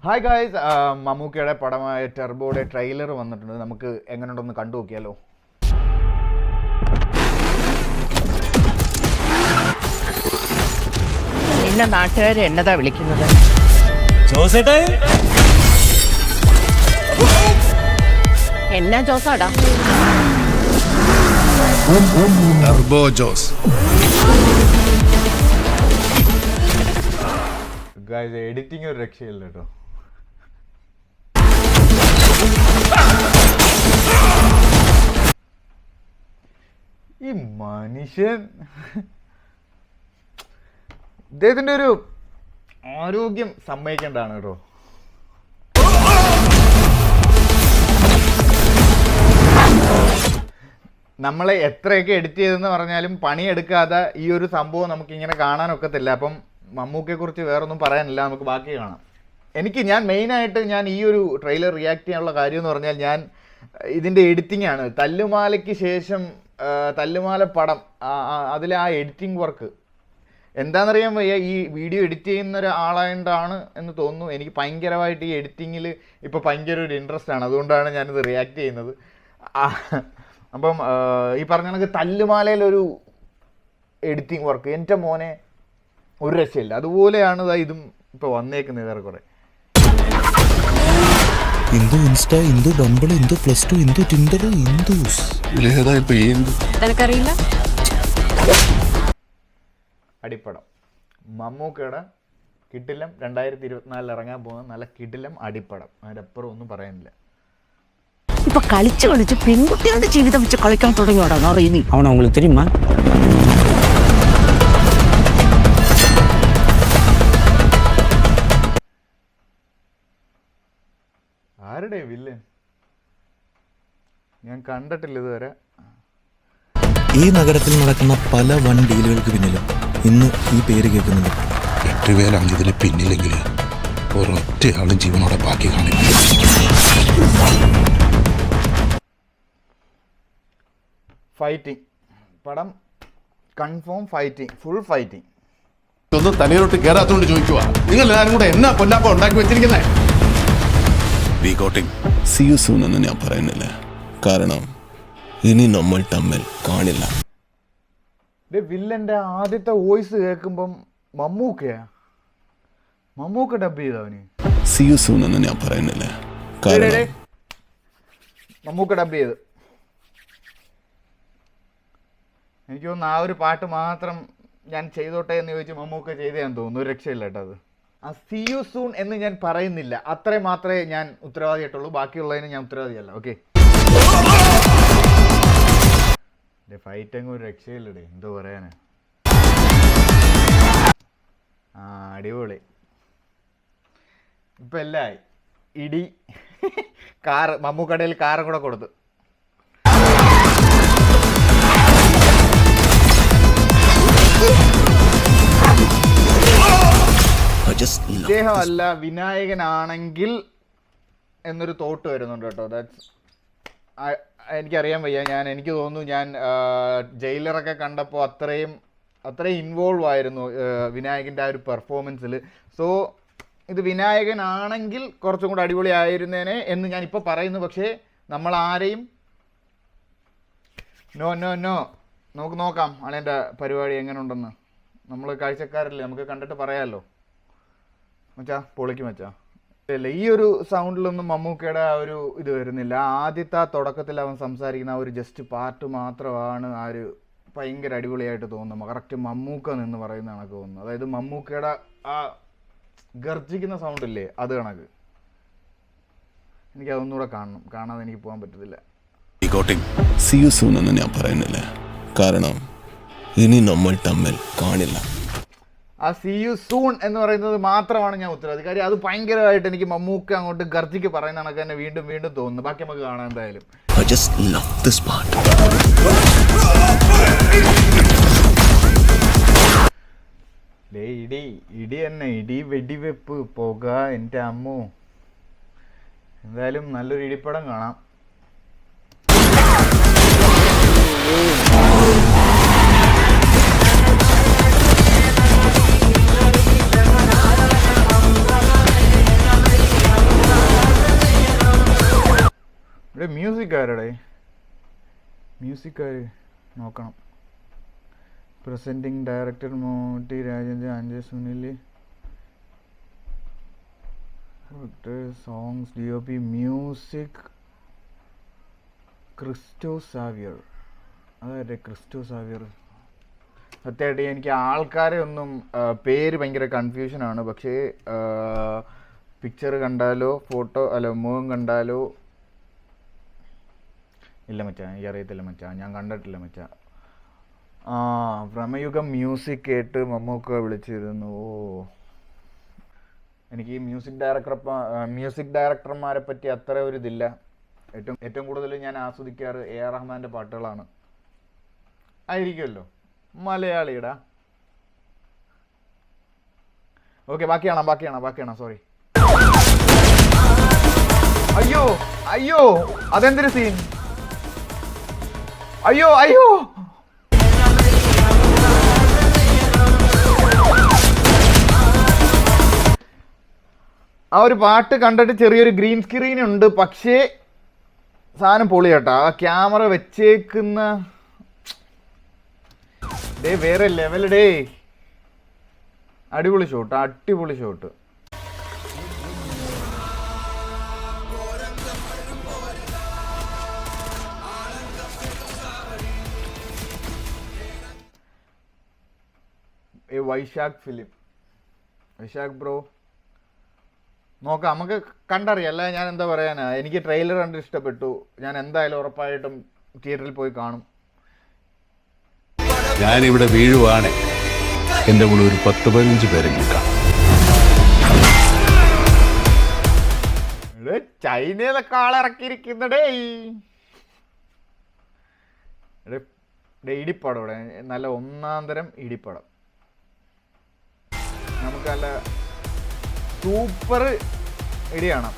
Hi guys, മമ്മൂക്കയുടെ പടമായ ടെർബോയുടെ trailer വന്നിട്ടുണ്ട്. നമുക്ക് എങ്ങനെയുണ്ടെന്ന് കണ്ടു നോക്കിയാലോ. നിന്നെ നാട്ടുകാർ എന്നതാ വിളിക്കുന്നത്? എന്നാ ജോസാടാ? ടർബോ ജോസ്. ഗായ്സ്, എഡിറ്റിംഗ് ഒരു രക്ഷയില്ല കേട്ടോ. ഈ മനുഷ്യൻ ഇദ്ദേഹത്തിന്റെ ഒരു ആരോഗ്യം സമ്മതിക്കേണ്ടതാണ് കേട്ടോ. നമ്മളെ എത്രയൊക്കെ എഡിറ്റ് ചെയ്തെന്ന് പറഞ്ഞാലും പണിയെടുക്കാതെ ഈ ഒരു സംഭവം നമുക്കിങ്ങനെ കാണാനൊക്കത്തില്ല. അപ്പം മമ്മൂക്കയെ കുറിച്ച് വേറൊന്നും പറയാനില്ല, നമുക്ക് ബാക്കി കാണാം. ഞാൻ മെയിനായിട്ട് ഈ ഒരു ട്രെയിലർ റിയാക്ട് ചെയ്യാനുള്ള കാര്യം എന്ന് പറഞ്ഞാൽ ഇതിൻ്റെ എഡിറ്റിംഗ് ആണ്. തല്ലുമാലയ്ക്ക് ശേഷം തല്ലുമാല പടം, അതിലെ ആ എഡിറ്റിംഗ് വർക്ക് എന്താണെന്നറിയാൻ വയ്യ. ഈ വീഡിയോ എഡിറ്റ് ചെയ്യുന്ന ഒരാളായതുകൊണ്ടാണ് എന്ന് തോന്നുന്നു. എനിക്ക് ഭയങ്കരമായിട്ട് ഈ എഡിറ്റിങ്ങിൽ ഇപ്പോൾ ഭയങ്കര ഒരു ഇൻട്രസ്റ്റ് ആണ്. അതുകൊണ്ടാണ് ഞാനിത് റിയാക്ട് ചെയ്യുന്നത്. അപ്പം ഈ പറഞ്ഞ കണക്ക് തല്ലുമാലയിലൊരു എഡിറ്റിംഗ് വർക്ക് എൻ്റെ മോനെ ഒരു രക്ഷയില്ല. അതുപോലെയാണ് ഇതും ഇപ്പോൾ വന്നേക്കുന്നത്. ഏറെക്കുറെ ഇന്ദു ഇൻസ്റ്റ, ഇന്ദു ഡംബിൾ, Indu plus two, Indu Tinder, Indu നിനക്കറിയില്ല. അടിപ്പടം മമ്മൂക്കയുടെ കിടിലം 2024 ഇറങ്ങാൻ പോകുന്ന നല്ല കിടിലം അടിപ്പടം. അതിനപ്പുറം ഒന്നും പറയാനില്ല. ഇപ്പൊ കളിച്ച് പെൺകുട്ടികളുടെ ജീവിതം വെച്ച് കളിക്കാൻ തുടങ്ങിയോടാ അറിയുന്നു. അവൻ അവங்களுக்கு தெரியுமா? ആരുടെ വില്ലൻ ഞാൻ കണ്ടിട്ടില്ല ഇതുവരെ. ഈ നഗരത്തിൽ നടക്കുന്ന പല വൺ ഡീലുകൾക്ക് പിന്നിലും ഇന്ന് ഈ പേര് കേൾക്കുന്നുണ്ട്. 8,000 ഇതിൽ പിന്നില്ലെങ്കിൽ ഒരൊറ്റയാളും ജീവനോടെ ബാക്കി കാണില്ല. ഫൈറ്റിംഗ് പടം കൺഫേം. Fighting, full fighting. ഒന്നും തലയിലോട്ട് കയറാത്തോണ്ട് ചോദിക്കുക, നിങ്ങൾ എല്ലാവരും കൂടെ എന്നാ പൊന്നാപ്പ ഉണ്ടാക്കി വെച്ചിരിക്കുന്നത്? See you soon എന്ന് ഞാൻ പറയുന്നില്ല, കാരണം ഇനി നമ്മൾ തമ്മിൽ കാണില്ല. വില്ലന്റെ ആദ്യത്തെ വോയിസ് കേൾക്കുമ്പം മമ്മൂക്ക ഡബ് ചെയ്തവന്. See you soon എന്ന് ഞാൻ പറയുന്നില്ല, കാരണം മമ്മൂക്ക ഡബ് ചെയ്ത്. എനിക്ക് തോന്നുന്നു ആ ഒരു പാട്ട് മാത്രം ഞാൻ ചെയ്തോട്ടെ എന്ന് ചോദിച്ച് മമ്മൂക്ക ചെയ്തേന്ന് തോന്നുന്നു. ഒരു രക്ഷയില്ല കേട്ടോ. അത് സീ യു സൂൺ എന്ന് ഞാൻ പറയുന്നില്ല, അത്രേ മാത്രമേ ഞാൻ ഉത്തരവാദിയായിട്ടുള്ളൂ. ബാക്കിയുള്ളതിന് ഞാൻ ഉത്തരവാദിയല്ല. ഓക്കെ, ഫൈറ്റ് അങ്ങ് ഒരു രക്ഷയില്ലടേ, എന്തോ പറയാന്. അടിപൊളി. ഇപ്പം എല്ലായി ഇടി. കാറ്, മമ്മൂക്കടയിൽ കാറും കൂടെ കൊടുത്തു. ഇദ്ദേഹമല്ല വിനായകനാണെങ്കിൽ എന്നൊരു തോട്ട് വരുന്നുണ്ട് കേട്ടോ. എനിക്കറിയാൻ വയ്യ. എനിക്ക് തോന്നുന്നു ഞാൻ ജയിലറൊക്കെ കണ്ടപ്പോൾ അത്രയും ഇൻവോൾവ് ആയിരുന്നു വിനായകൻ്റെ ആ ഒരു പെർഫോമൻസിൽ. സോ ഇത് വിനായകനാണെങ്കിൽ കുറച്ചും കൂടെ അടിപൊളി ആയിരുന്നേനെ എന്ന് ഞാനിപ്പോൾ പറയുന്നു. പക്ഷേ നമ്മൾ ആരെയും നോ നമുക്ക് നോക്കാം ആളെൻ്റെ പരിപാടി എങ്ങനെ ഉണ്ടെന്ന്. നമ്മൾ കാഴ്ചക്കാരല്ലേ, നമുക്ക് കണ്ടിട്ട് പറയാമല്ലോ. മച്ചാ പൊളിക്കും മച്ചാ. അല്ല, ഈ ഒരു സൗണ്ടിലൊന്നും മമ്മൂക്കയുടെ ആ ഒരു ഇത് വരുന്നില്ല. ആദ്യത്തെ ആ തുടക്കത്തിൽ അവൻ സംസാരിക്കുന്ന ആ ഒരു ജസ്റ്റ് പാർട്ട് മാത്രമാണ് ആ ഒരു ഭയങ്കര അടിപൊളിയായിട്ട് തോന്നുന്നത്. കറക്റ്റ് മമ്മൂക്ക നിന്ന് പറയുന്ന കണക്ക് തോന്നുന്നു. അതായത് മമ്മൂക്കയുടെ ആ ഗർജിക്കുന്ന സൗണ്ടില്ലേ, അത് കണക്ക്. എനിക്ക് അതൊന്നുകൂടെ കാണാതെ എനിക്ക് പോകാൻ പറ്റത്തില്ല. See you soon എന്ന് ഞാൻ പറയുന്നില്ല, കാരണം ഇനി നമ്മൾ തമ്മിൽ കാണില്ല. ആ സീ യു സൂൺ എന്ന് പറയുന്നത് മാത്രമാണ് ഞാൻ ഉത്തരവാദി. കാര്യം അത് ഭയങ്കരമായിട്ട് എനിക്ക് മമ്മൂക്ക അങ്ങോട്ട് ഗർജിക്ക് പറയുന്ന കണക്ക് തന്നെ വീണ്ടും വീണ്ടും തോന്നുന്നു. ബാക്കി നമുക്ക് കാണാം എന്തായാലും. I just love this part. ഇടി തന്നെ, ഇടി വെടിവെപ്പ് പുക, എൻ്റെ അമ്മോ. എന്തായാലും നല്ലൊരു ഇടിപ്പടം കാണാം. ഇവിടെ മ്യൂസിക് ആരുടെ മ്യൂസിക് നോക്കണം. Presenting director Moti Rajendra, Anjay Sunil, songs DOP music Christo Xavier. അതായത് ക്രിസ്റ്റോ സാവിയർ സത്യമായിട്ട് എനിക്ക് ആൾക്കാരെ ഒന്നും പേര് ഭയങ്കര കൺഫ്യൂഷനാണ്. പക്ഷേ പിക്ചർ കണ്ടാലോ ഫോട്ടോ അല്ല മുഖം കണ്ടാലോ ഇല്ല മച്ചാ, എനിക്കറിയത്തില്ല മച്ചാ, ഞാൻ കണ്ടിട്ടില്ല മച്ചാ. ഭ്രമയുഗം മ്യൂസിക് കേട്ട് മമ്മൂക്ക വിളിച്ചിരുന്നു. ഓ, എനിക്ക് ഈ മ്യൂസിക് ഡയറക്ടർമാരെ പറ്റി അത്ര ഒരു ഇതില്ല. ഏറ്റവും കൂടുതൽ ഞാൻ ആസ്വദിക്കാറ് AR റഹ്മാൻ്റെ പാട്ടുകളാണ്. ആയിരിക്കുമല്ലോ, മലയാളിയുടെ. ഓക്കെ, ബാക്കിയാണ്. സോറി. അയ്യോ അതെന്തൊരു സീൻ. അയ്യോ ആ ഒരു പാട്ട് കണ്ടിട്ട് ചെറിയൊരു ഗ്രീൻ സ്ക്രീൻ ഉണ്ട്, പക്ഷേ സാധനം പൊളി കേട്ടോ. ആ ക്യാമറ വെച്ചേക്കുന്ന വേറെ ലെവൽ ഡേ. അടിപൊളി ഷോട്ട്. വൈശാഖ് ബ്രോ നോക്കാം, നമുക്ക് കണ്ടറിയാം. അല്ല ഞാൻ എന്താ പറയാനാ, എനിക്ക് ട്രെയിലർ കണ്ട് ഇഷ്ടപ്പെട്ടു. ഞാൻ എന്തായാലും ഉറപ്പായിട്ടും തിയേറ്ററിൽ പോയി കാണും. ഞാനിവിടെ വീഴുവാണ്, എൻ്റെ കൂടെ ഒരു 10-15 പേരെ കിട്ടാം. ചൈനയിലൊക്കെ ആളിറക്കിയിരിക്കുന്നടേ. ഇടിപ്പടം ഇവിടെ നല്ല ഒന്നാന്തരം ഇടിപ്പടം. നമുക്ക് നല്ല സൂപ്പർ ഇടി കാണാം.